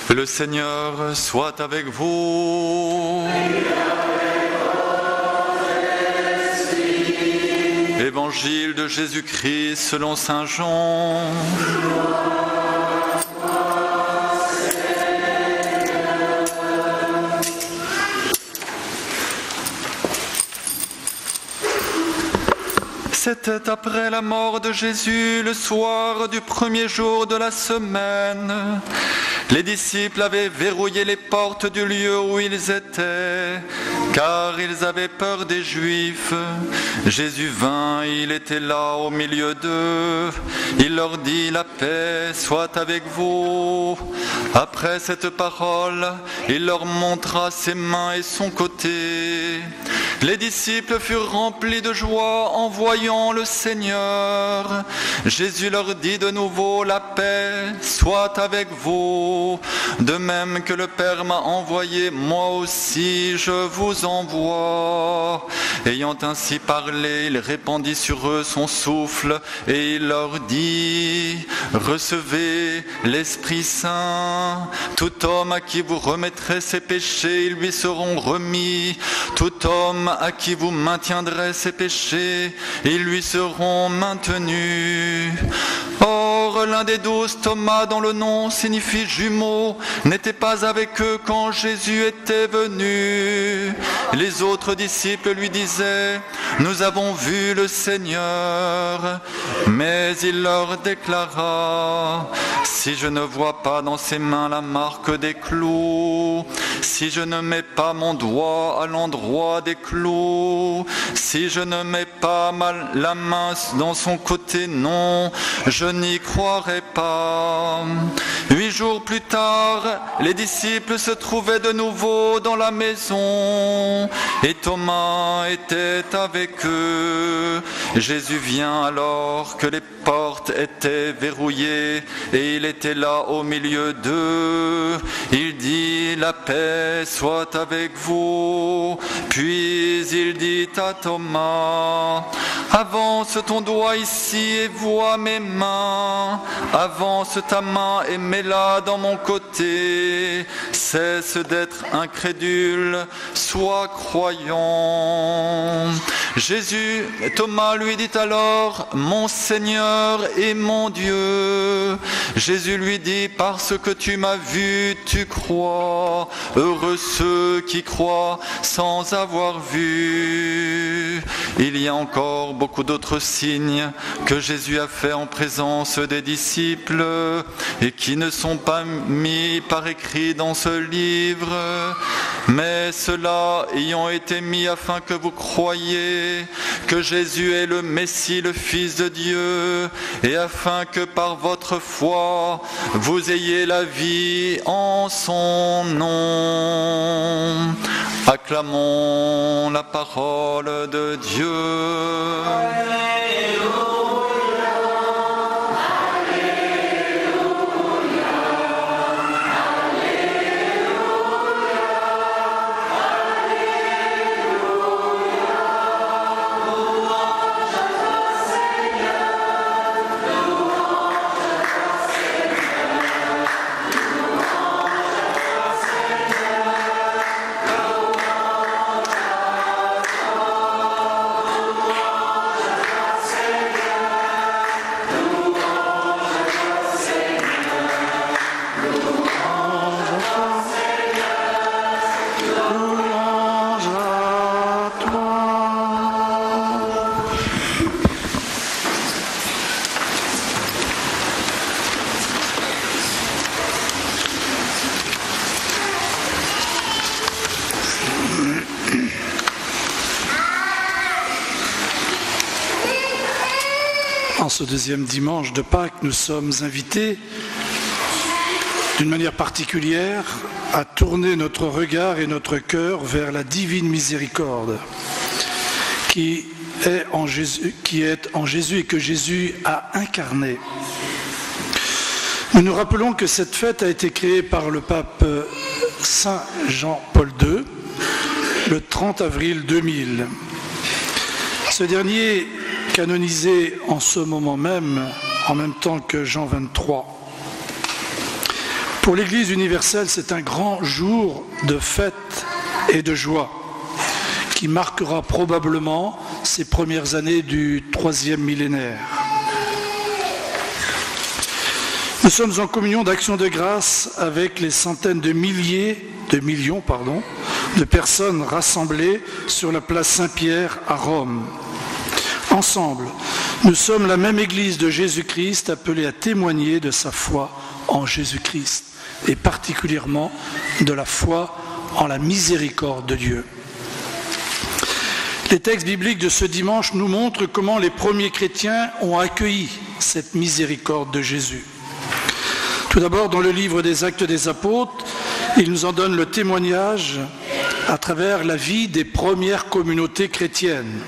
Le Seigneur soit avec vous. Évangile de Jésus-Christ selon saint Jean. C'était après la mort de Jésus, le soir du premier jour de la semaine. Les disciples avaient verrouillé les portes du lieu où ils étaient, car ils avaient peur des Juifs. Jésus vint, il était là au milieu d'eux. Il leur dit: la paix soit avec vous. Après cette parole, il leur montra ses mains et son côté. Les disciples furent remplis de joie en voyant le Seigneur. Jésus leur dit de nouveau: la paix soit avec vous. De même que le Père m'a envoyé, moi aussi je vous envoie. Ayant ainsi parlé, il répandit sur eux son souffle et il leur dit: recevez l'Esprit Saint. Tout homme à qui vous remettrez ses péchés, ils lui seront remis. Tout homme à qui vous maintiendrez ses péchés, ils lui seront maintenus. Or, l'un des 12, Thomas, dont le nom signifie jumeau, n'était pas avec eux quand Jésus était venu. Les autres disciples lui disaient: nous avons vu le Seigneur. Mais il leur déclara: si je ne vois pas dans ses mains la marque des clous, si je ne mets pas mon doigt à l'endroit des clous, si je ne mets pas la main dans son côté, non, je n'y croirai pas. 8 jours plus tard, les disciples se trouvaient de nouveau dans la maison et Thomas était avec eux. Jésus vient alors que les portes étaient verrouillées et il était là au milieu d'eux. Il dit: la paix soit avec vous. Puis il dit à Thomas: avance ton doigt ici et vois mes mains. Avance ta main et mets-la dans mon côté. Cesse d'être incrédule, sois croyant. Thomas lui dit alors: mon Seigneur et mon Dieu. Jésus lui dit: parce que tu m'as vu, tu crois. Heureux ceux qui croient sans avoir vu. Il y a encore beaucoup d'autres signes que Jésus a fait en présence des disciples et qui ne sont pas mis par écrit dans ce livre, mais ceux-là ayant été mis afin que vous croyiez que Jésus est le Messie, le Fils de Dieu, et afin que par votre foi vous ayez la vie en son nom. Acclamons la parole de Dieu. En ce deuxième dimanche de Pâques, nous sommes invités d'une manière particulière à tourner notre regard et notre cœur vers la divine miséricorde qui est en Jésus et que Jésus a incarné. Nous nous rappelons que cette fête a été créée par le pape Saint Jean-Paul II le 30 avril 2000. Ce dernier, canonisé en ce moment même, en même temps que Jean XXIII, Pour l'Église universelle, c'est un grand jour de fête et de joie qui marquera probablement ces premières années du 3e millénaire. Nous sommes en communion d'action de grâce avec les centaines de millions de personnes rassemblées sur la place Saint-Pierre à Rome. Ensemble, nous sommes la même Église de Jésus-Christ appelée à témoigner de sa foi en Jésus-Christ et particulièrement de la foi en la miséricorde de Dieu. Les textes bibliques de ce dimanche nous montrent comment les premiers chrétiens ont accueilli cette miséricorde de Jésus. Tout d'abord, dans le livre des Actes des Apôtres, il nous en donne le témoignage à travers la vie des premières communautés chrétiennes.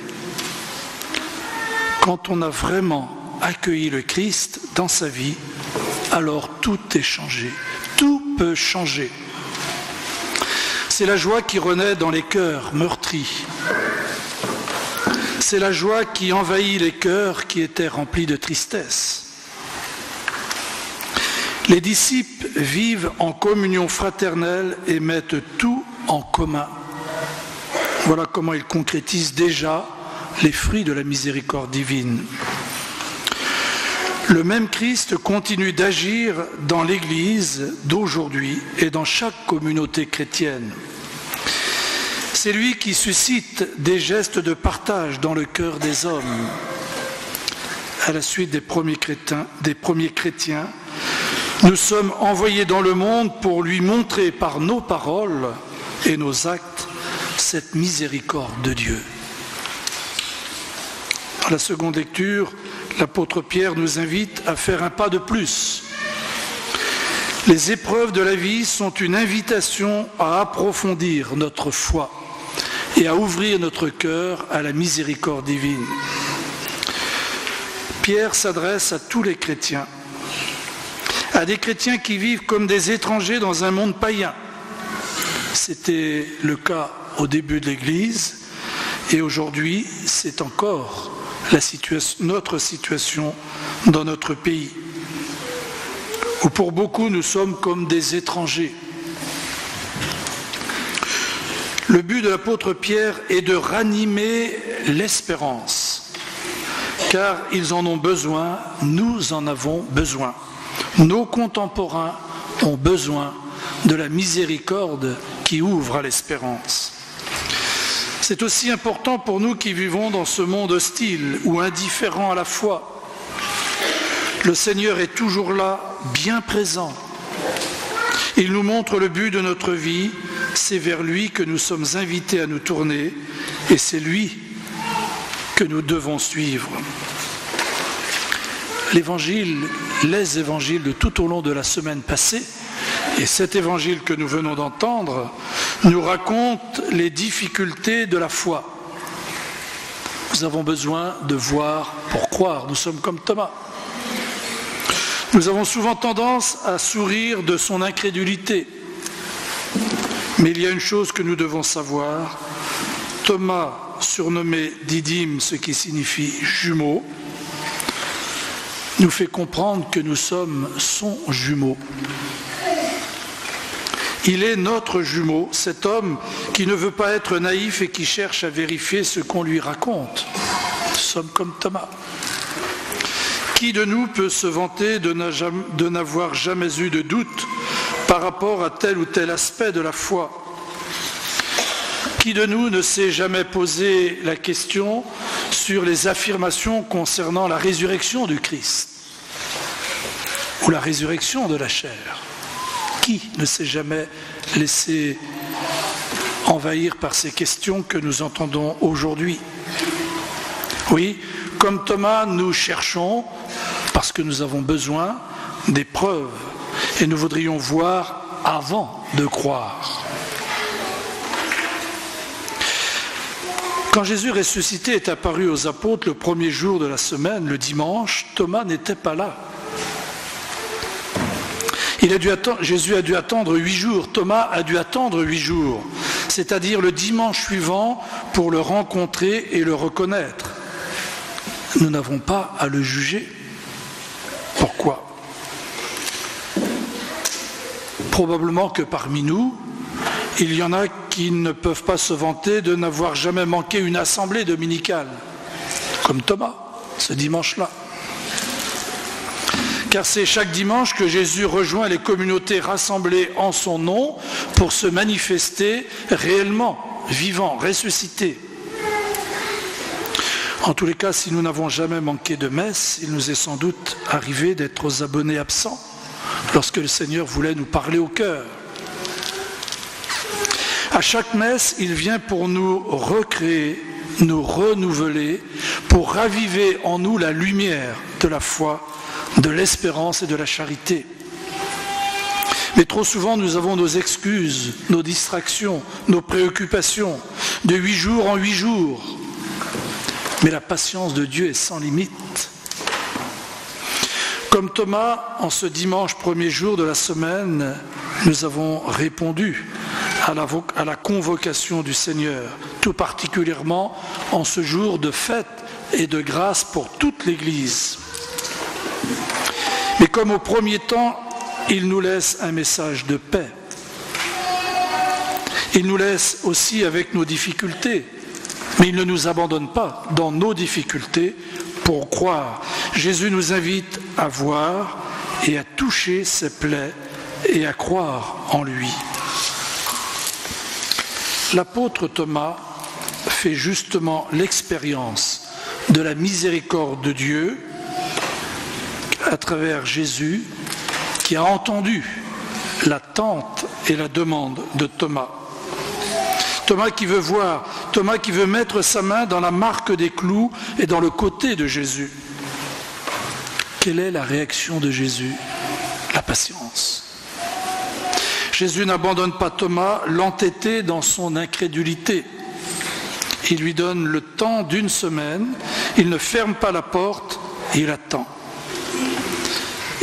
Quand on a vraiment accueilli le Christ dans sa vie, alors tout est changé. Tout peut changer. C'est la joie qui renaît dans les cœurs meurtris. C'est la joie qui envahit les cœurs qui étaient remplis de tristesse. Les disciples vivent en communion fraternelle et mettent tout en commun. Voilà comment ils concrétisent déjà les fruits de la miséricorde divine. Le même Christ continue d'agir dans l'Église d'aujourd'hui et dans chaque communauté chrétienne. C'est lui qui suscite des gestes de partage dans le cœur des hommes. À la suite des premiers chrétiens, nous sommes envoyés dans le monde pour lui montrer par nos paroles et nos actes cette miséricorde de Dieu. À la seconde lecture, l'apôtre Pierre nous invite à faire un pas de plus. Les épreuves de la vie sont une invitation à approfondir notre foi et à ouvrir notre cœur à la miséricorde divine. Pierre s'adresse à tous les chrétiens, à des chrétiens qui vivent comme des étrangers dans un monde païen. C'était le cas au début de l'Église et aujourd'hui c'est encore notre situation dans notre pays, où pour beaucoup nous sommes comme des étrangers. Le but de l'apôtre Pierre est de ranimer l'espérance, car ils en ont besoin, nous en avons besoin. Nos contemporains ont besoin de la miséricorde qui ouvre à l'espérance. C'est aussi important pour nous qui vivons dans ce monde hostile ou indifférent à la foi. Le Seigneur est toujours là, bien présent. Il nous montre le but de notre vie, c'est vers lui que nous sommes invités à nous tourner et c'est lui que nous devons suivre. Les évangiles de tout au long de la semaine passée et cet évangile que nous venons d'entendre nous raconte les difficultés de la foi. Nous avons besoin de voir pour croire. Nous sommes comme Thomas. Nous avons souvent tendance à sourire de son incrédulité. Mais il y a une chose que nous devons savoir. Thomas, surnommé Didyme, ce qui signifie jumeau, nous fait comprendre que nous sommes son jumeau. Il est notre jumeau, cet homme qui ne veut pas être naïf et qui cherche à vérifier ce qu'on lui raconte. Nous sommes comme Thomas. Qui de nous peut se vanter de n'avoir jamais eu de doute par rapport à tel ou tel aspect de la foi? Qui de nous ne s'est jamais posé la question sur les affirmations concernant la résurrection du Christ ou la résurrection de la chair? Qui ne s'est jamais laissé envahir par ces questions que nous entendons aujourd'hui? Oui, comme Thomas, nous cherchons, parce que nous avons besoin, des preuves. Et nous voudrions voir avant de croire. Quand Jésus ressuscité est apparu aux apôtres le premier jour de la semaine, le dimanche, Thomas n'était pas là. Jésus a dû attendre 8 jours, Thomas a dû attendre 8 jours, c'est-à-dire le dimanche suivant pour le rencontrer et le reconnaître. Nous n'avons pas à le juger. Pourquoi ? Probablement que parmi nous, il y en a qui ne peuvent pas se vanter de n'avoir jamais manqué une assemblée dominicale, comme Thomas, ce dimanche-là. Car c'est chaque dimanche que Jésus rejoint les communautés rassemblées en son nom pour se manifester réellement, vivant, ressuscité. En tous les cas, si nous n'avons jamais manqué de messe, il nous est sans doute arrivé d'être aux abonnés absents lorsque le Seigneur voulait nous parler au cœur. À chaque messe, il vient pour nous recréer, nous renouveler, pour raviver en nous la lumière de la foi, de l'espérance et de la charité. Mais trop souvent, nous avons nos excuses, nos distractions, nos préoccupations, de 8 jours en 8 jours. Mais la patience de Dieu est sans limite. Comme Thomas, en ce dimanche premier jour de la semaine, nous avons répondu à la convocation du Seigneur, tout particulièrement en ce jour de fête et de grâce pour toute l'Église. Mais comme au premier temps, il nous laisse un message de paix. Il nous laisse aussi avec nos difficultés, mais il ne nous abandonne pas dans nos difficultés pour croire. Jésus nous invite à voir et à toucher ses plaies et à croire en lui. L'apôtre Thomas fait justement l'expérience de la miséricorde de Dieu à travers Jésus qui a entendu l'attente et la demande de Thomas. Thomas qui veut voir, Thomas qui veut mettre sa main dans la marque des clous et dans le côté de Jésus. Quelle est la réaction de Jésus? La patience. Jésus n'abandonne pas Thomas, l'entêté dans son incrédulité. Il lui donne le temps d'1 semaine, il ne ferme pas la porte, il attend.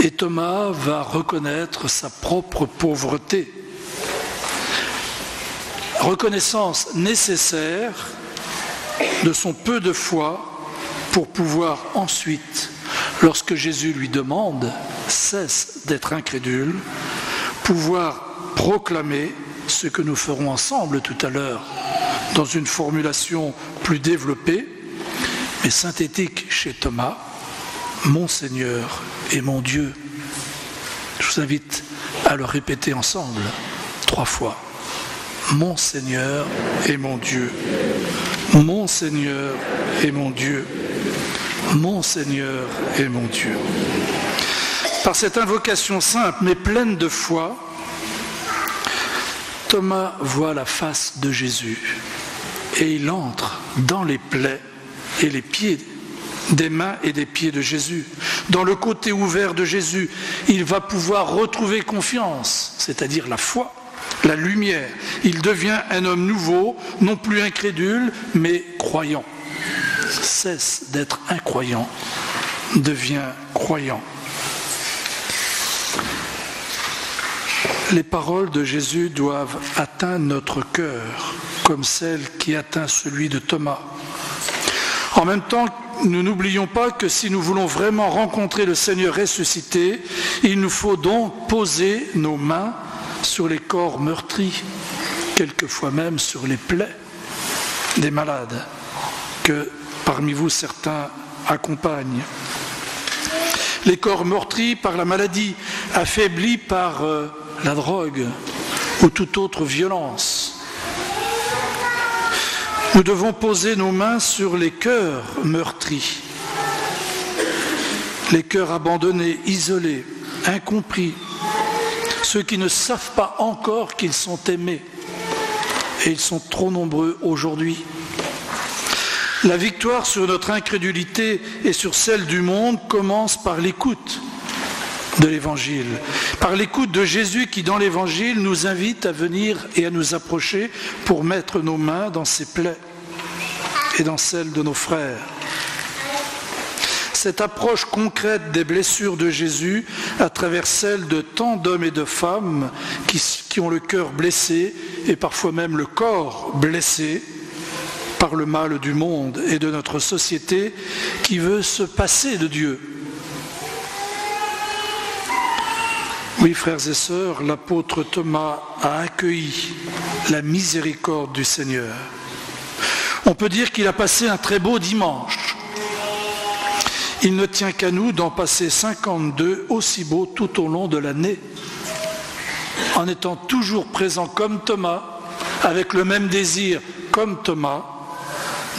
Et Thomas va reconnaître sa propre pauvreté. Reconnaissance nécessaire de son peu de foi pour pouvoir ensuite, lorsque Jésus lui demande, cesse d'être incrédule, pouvoir proclamer ce que nous ferons ensemble tout à l'heure dans une formulation plus développée, mais synthétique chez Thomas, mon Seigneur et mon Dieu. Je vous invite à le répéter ensemble 3 fois. Mon Seigneur et mon Dieu. Mon Seigneur et mon Dieu. Mon Seigneur et mon Dieu. Par cette invocation simple mais pleine de foi, Thomas voit la face de Jésus et il entre dans les plaies et les pieds, des mains et des pieds de Jésus. Dans le côté ouvert de Jésus, il va pouvoir retrouver confiance, c'est-à-dire la foi, la lumière. Il devient un homme nouveau, non plus incrédule, mais croyant. Cesse d'être incroyant, devient croyant. Les paroles de Jésus doivent atteindre notre cœur, comme celle qui atteint celui de Thomas. En même temps, nous n'oublions pas que si nous voulons vraiment rencontrer le Seigneur ressuscité, il nous faut donc poser nos mains sur les corps meurtris, quelquefois même sur les plaies des malades, que parmi vous certains accompagnent. Les corps meurtris par la maladie, affaiblis par la drogue ou toute autre violence. Nous devons poser nos mains sur les cœurs meurtris, les cœurs abandonnés, isolés, incompris, ceux qui ne savent pas encore qu'ils sont aimés, et ils sont trop nombreux aujourd'hui. La victoire sur notre incrédulité et sur celle du monde commence par l'écoute de l'Évangile, par l'écoute de Jésus qui, dans l'Évangile, nous invite à venir et à nous approcher pour mettre nos mains dans ses plaies et dans celles de nos frères. Cette approche concrète des blessures de Jésus à travers celles de tant d'hommes et de femmes qui ont le cœur blessé et parfois même le corps blessé par le mal du monde et de notre société qui veut se passer de Dieu. Oui, frères et sœurs, l'apôtre Thomas a accueilli la miséricorde du Seigneur. On peut dire qu'il a passé un très beau dimanche. Il ne tient qu'à nous d'en passer 52 aussi beaux tout au long de l'année, en étant toujours présent comme Thomas, avec le même désir comme Thomas,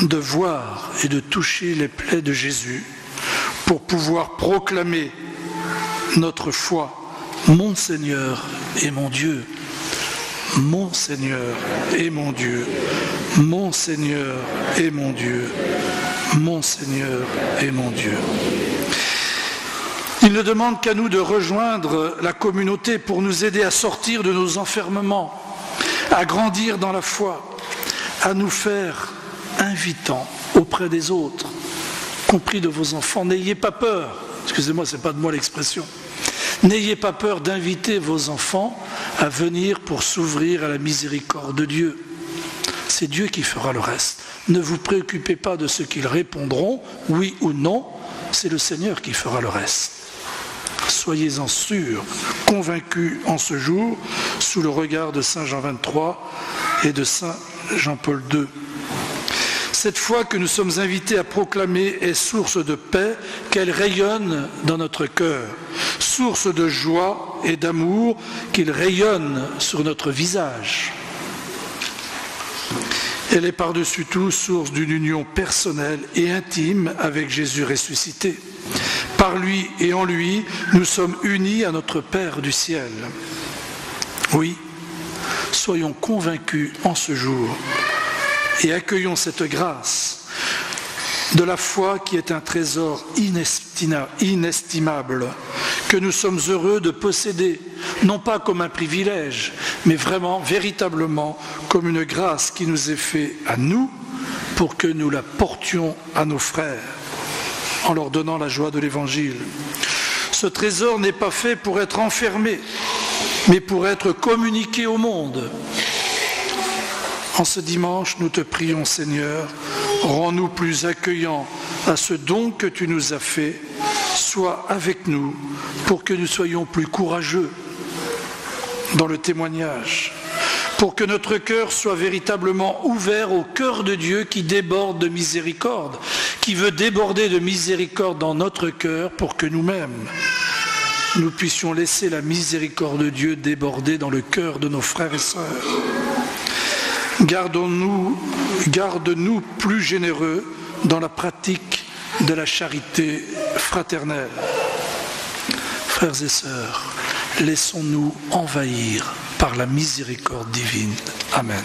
de voir et de toucher les plaies de Jésus pour pouvoir proclamer notre foi. Mon Seigneur et mon Dieu, mon Seigneur et mon Dieu, mon Seigneur et mon Dieu, mon Seigneur et mon Dieu. Il ne demande qu'à nous de rejoindre la communauté pour nous aider à sortir de nos enfermements, à grandir dans la foi, à nous faire invitants auprès des autres, compris de vos enfants. N'ayez pas peur, excusez-moi, ce n'est pas de moi l'expression, n'ayez pas peur d'inviter vos enfants à venir pour s'ouvrir à la miséricorde de Dieu. C'est Dieu qui fera le reste. Ne vous préoccupez pas de ce qu'ils répondront, oui ou non, c'est le Seigneur qui fera le reste. Soyez-en sûrs, convaincus en ce jour, sous le regard de Saint Jean 23 et de Saint Jean-Paul II. Cette foi que nous sommes invités à proclamer est source de paix, qu'elle rayonne dans notre cœur, source de joie et d'amour, qu'il rayonne sur notre visage. Elle est par-dessus tout source d'une union personnelle et intime avec Jésus ressuscité. Par lui et en lui, nous sommes unis à notre Père du ciel. Oui, soyons convaincus en ce jour et accueillons cette grâce de la foi qui est un trésor inestimable, que nous sommes heureux de posséder, non pas comme un privilège, mais vraiment, véritablement, comme une grâce qui nous est faite à nous pour que nous la portions à nos frères, en leur donnant la joie de l'Évangile. Ce trésor n'est pas fait pour être enfermé, mais pour être communiqué au monde. En ce dimanche, nous te prions, Seigneur, rends-nous plus accueillants à ce don que tu nous as fait. Sois avec nous pour que nous soyons plus courageux dans le témoignage, pour que notre cœur soit véritablement ouvert au cœur de Dieu qui déborde de miséricorde, qui veut déborder de miséricorde dans notre cœur pour que nous-mêmes, nous puissions laisser la miséricorde de Dieu déborder dans le cœur de nos frères et sœurs. Garde-nous plus généreux dans la pratique de la charité fraternelle. Frères et sœurs, laissons-nous envahir par la miséricorde divine. Amen.